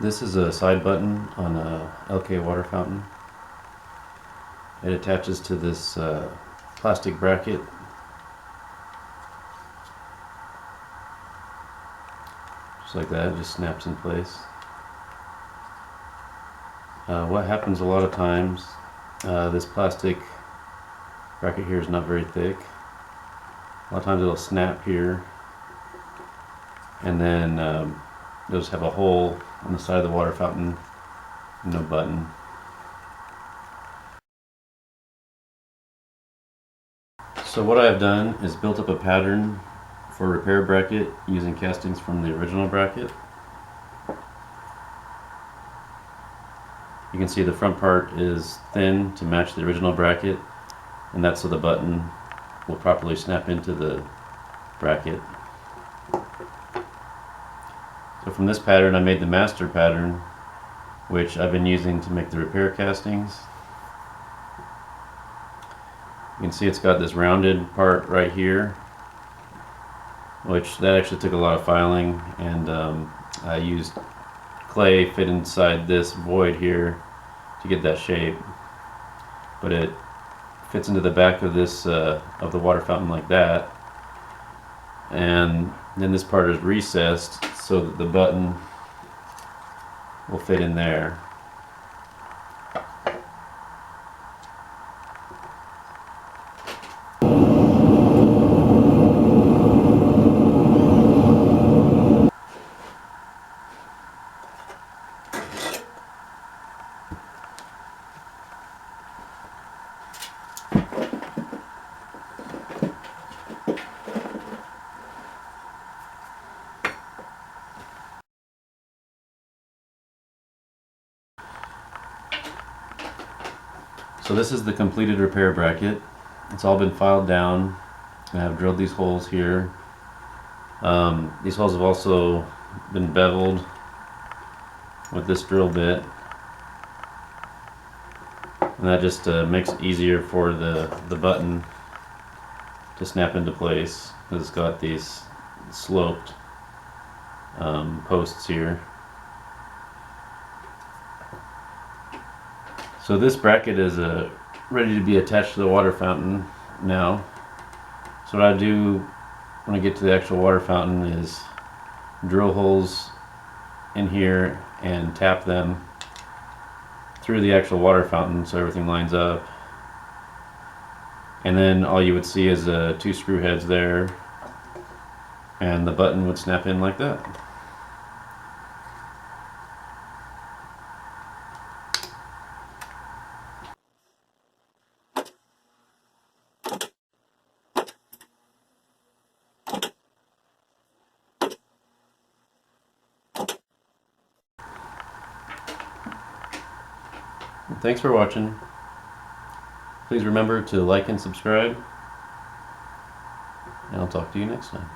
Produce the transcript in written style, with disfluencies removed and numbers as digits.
This is a side button on a Elkay water fountain. It attaches to this plastic bracket. Just like that, it just snaps in place. What happens a lot of times, this plastic bracket here is not very thick. A lot of times it'll snap here, and then you'll just have a hole on the side of the water fountain, no button. So what I've done is built up a pattern for repair bracket using castings from the original bracket. You can see the front part is thin to match the original bracket, and that's so the button will properly snap into the bracket. So from this pattern I made the master pattern, which I've been using to make the repair castings. You can see it's got this rounded part right here, which that actually took a lot of filing, and I used clay fit inside this void here to get that shape, but it fits into the back of this of the water fountain like that, and then this part is recessed so that the button will fit in there. So this is the completed repair bracket. It's all been filed down. I have drilled these holes here. These holes have also been beveled with this drill bit, and that just makes it easier for the button to snap into place, because it's got these sloped posts here. So this bracket is ready to be attached to the water fountain now. So what I do when I get to the actual water fountain is drill holes in here and tap them through the actual water fountain so everything lines up. And then all you would see is 2 screw heads there, and the button would snap in like that. Thanks for watching. Please remember to like and subscribe, and I'll talk to you next time.